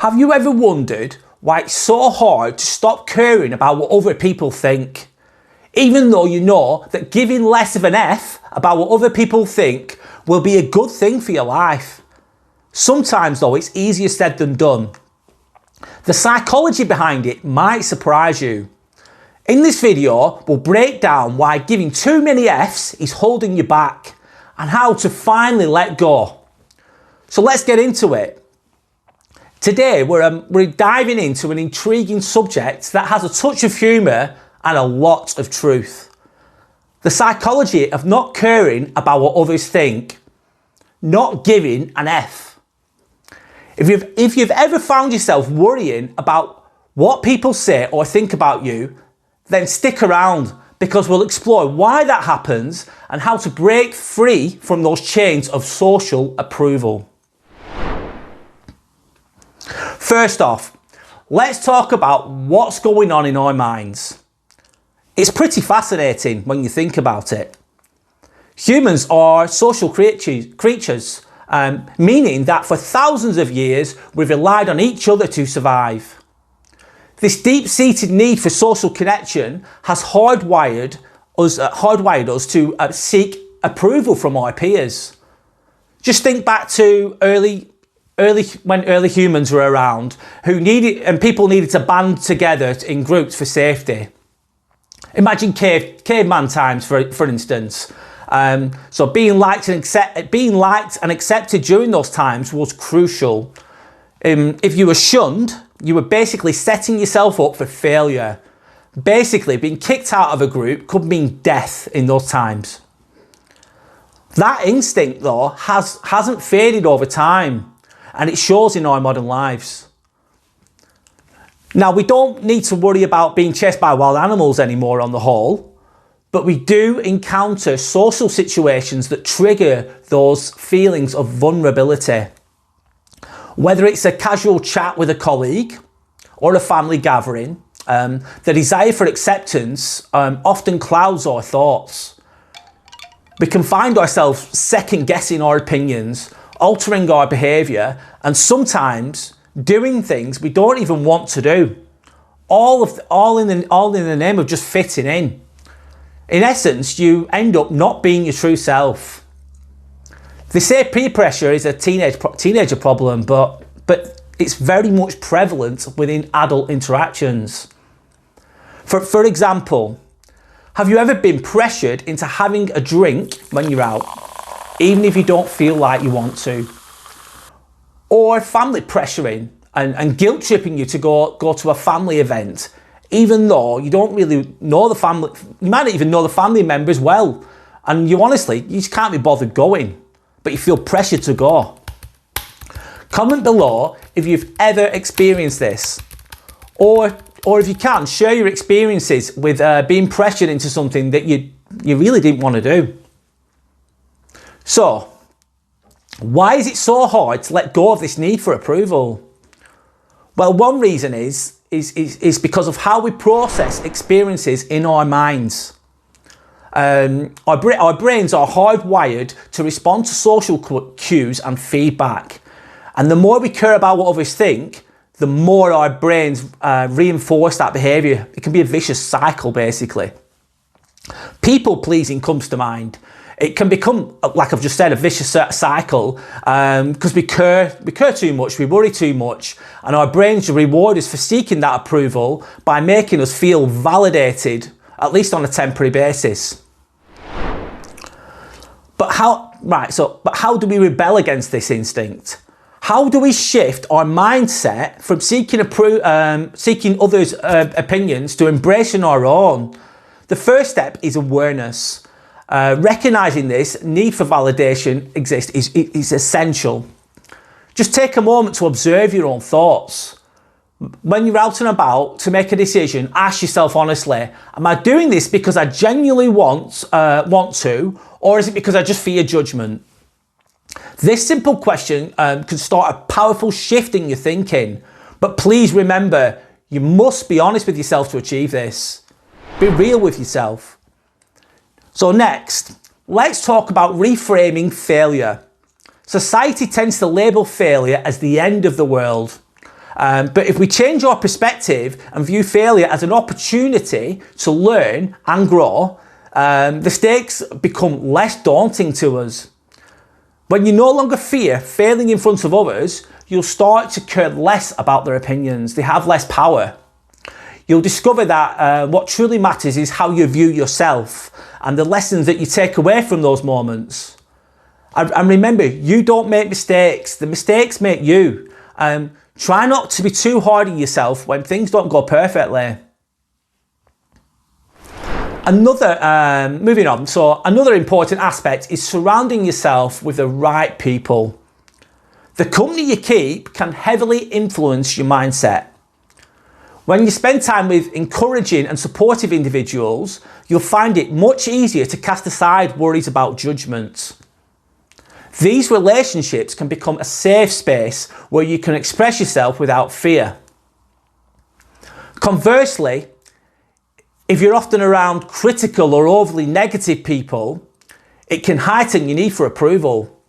Have you ever wondered why it's so hard to stop caring about what other people think? Even though you know that giving less of an F about what other people think will be a good thing for your life. Sometimes though, it's easier said than done. The psychology behind it might surprise you. In this video, we'll break down why giving too many Fs is holding you back and how to finally let go. So let's get into it. Today, we're diving into an intriguing subject that has a touch of humour and a lot of truth. The psychology of not caring about what others think, not giving an F. If you've ever found yourself worrying about what people say or think about you, then stick around because we'll explore why that happens and how to break free from those chains of social approval. First off, let's talk about what's going on in our minds. It's pretty fascinating when you think about it. Humans are social creatures, meaning that for thousands of years we've relied on each other to survive. This deep-seated need for social connection has hardwired us to seek approval from our peers. Just think back to when early humans were around, people needed to band together in groups for safety. Imagine caveman times, for instance. So being liked and accepted during those times was crucial. If you were shunned, you were basically setting yourself up for failure. Basically, being kicked out of a group could mean death in those times. That instinct, though, hasn't faded over time, and it shows in our modern lives. Now, we don't need to worry about being chased by wild animals anymore on the whole, but we do encounter social situations that trigger those feelings of vulnerability. Whether it's a casual chat with a colleague or a family gathering, the desire for acceptance often clouds our thoughts. We can find ourselves second-guessing our opinions, altering our behaviour, and sometimes doing things we don't even want to do, all in the name of just fitting in. In essence, you end up not being your true self. They say peer pressure is a teenager problem, but it's very much prevalent within adult interactions. For example, have you ever been pressured into having a drink when you're out, even if you don't feel like you want to? Or family pressuring and guilt tripping you to go to a family event, even though you don't really know the family, you might not even know the family members well, and you just can't be bothered going, but you feel pressured to go. Comment below if you've ever experienced this, or if you can, share your experiences with being pressured into something that you really didn't want to do. So, why is it so hard to let go of this need for approval? Well, one reason is because of how we process experiences in our minds. Our brains are hardwired to respond to social cues and feedback. And the more we care about what others think, the more our brains reinforce that behaviour. It can be a vicious cycle, basically. People pleasing comes to mind. It can become, like I've just said, a vicious cycle because we care too much, we worry too much, and our brains reward us for seeking that approval by making us feel validated, at least on a temporary basis. But how do we rebel against this instinct? How do we shift our mindset from seeking others' opinions to embracing our own? The first step is awareness. Recognising this need for validation exists is essential. Just take a moment to observe your own thoughts. When you're out and about to make a decision, ask yourself honestly, am I doing this because I genuinely want to, or is it because I just fear judgment? This simple question can start a powerful shift in your thinking, but please remember, you must be honest with yourself to achieve this. Be real with yourself. So next, let's talk about reframing failure. Society tends to label failure as the end of the world. But if we change our perspective and view failure as an opportunity to learn and grow, the stakes become less daunting to us. When you no longer fear failing in front of others, you'll start to care less about their opinions. They have less power. You'll discover that what truly matters is how you view yourself and the lessons that you take away from those moments. And remember, you don't make mistakes. The mistakes make you. Try not to be too hard on yourself when things don't go perfectly. Moving on, so another important aspect is surrounding yourself with the right people. The company you keep can heavily influence your mindset. When you spend time with encouraging and supportive individuals, you'll find it much easier to cast aside worries about judgment. These relationships can become a safe space where you can express yourself without fear. Conversely, if you're often around critical or overly negative people, it can heighten your need for approval.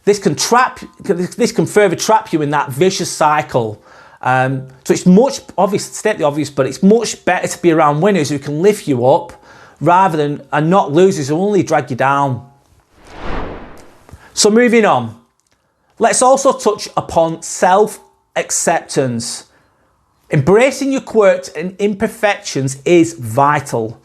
This can further trap you in that vicious cycle. So it's much obvious, state the obvious, but it's much better to be around winners who can lift you up rather than and not losers who only drag you down. So moving on, let's also touch upon self-acceptance. Embracing your quirks and imperfections is vital.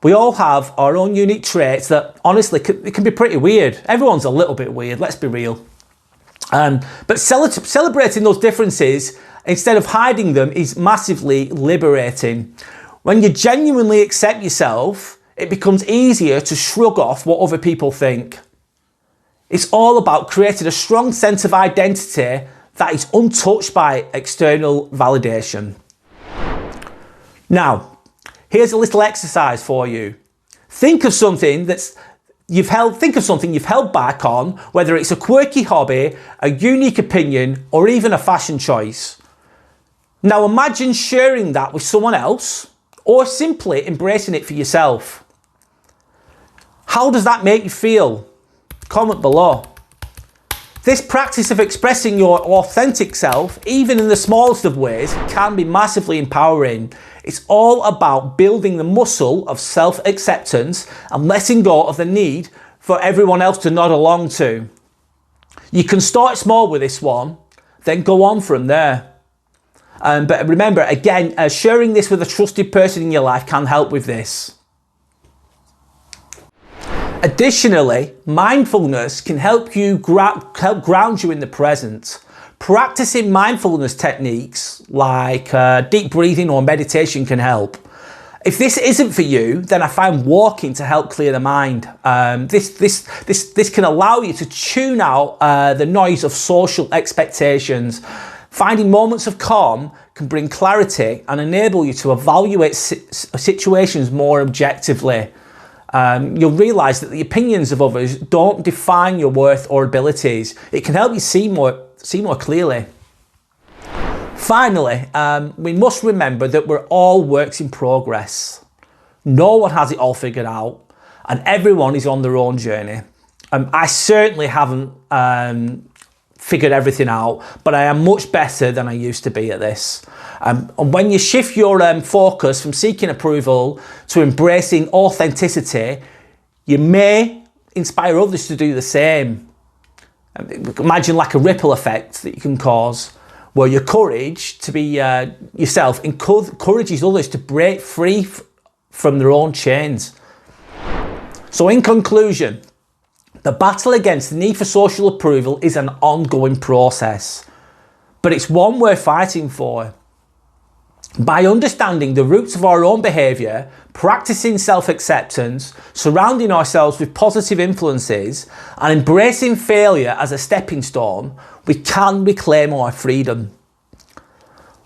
We all have our own unique traits that honestly it can be pretty weird. Everyone's a little bit weird, let's be real. But celebrating those differences instead of hiding them is massively liberating. When you genuinely accept yourself, it becomes easier to shrug off what other people think. It's all about creating a strong sense of identity that is untouched by external validation. Now, here's a little exercise for you. Think of something you've held back on, whether it's a quirky hobby, a unique opinion, or even a fashion choice. Now imagine sharing that with someone else, or simply embracing it for yourself. How does that make you feel? Comment below. This practice of expressing your authentic self, even in the smallest of ways, can be massively empowering. It's all about building the muscle of self-acceptance and letting go of the need for everyone else to nod along to. You can start small with this one, then go on from there. But remember, again, sharing this with a trusted person in your life can help with this. Additionally, mindfulness can help ground you in the present. Practicing mindfulness techniques like deep breathing or meditation can help. If this isn't for you, then I find walking to help clear the mind. This can allow you to tune out the noise of social expectations. Finding moments of calm can bring clarity and enable you to evaluate situations more objectively. You'll realise that the opinions of others don't define your worth or abilities. It can help you see more clearly. Finally, we must remember that we're all works in progress. No one has it all figured out, and everyone is on their own journey. I certainly haven't figured everything out, but I am much better than I used to be at this. And when you shift your focus from seeking approval to embracing authenticity, you may inspire others to do the same. Imagine like a ripple effect that you can cause, where your courage to be yourself encourages others to break free from their own chains. So in conclusion, the battle against the need for social approval is an ongoing process, but it's one worth fighting for. By understanding the roots of our own behaviour, practicing self-acceptance, surrounding ourselves with positive influences, and embracing failure as a stepping stone, we can reclaim our freedom.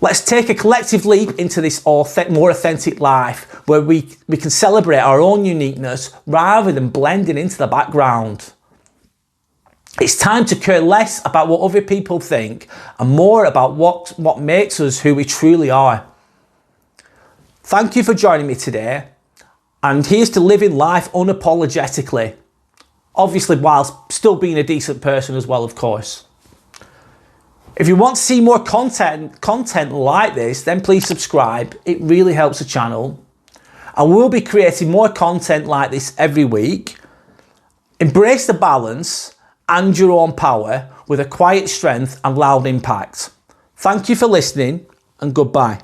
Let's take a collective leap into this more authentic life, where we can celebrate our own uniqueness rather than blending into the background. It's time to care less about what other people think and more about what makes us who we truly are. Thank you for joining me today, and here's to living life unapologetically. Obviously, whilst still being a decent person as well, of course. If you want to see more content like this, then please subscribe. It really helps the channel. And we'll be creating more content like this every week. Embrace the balance and your own power with a quiet strength and loud impact. Thank you for listening, and goodbye.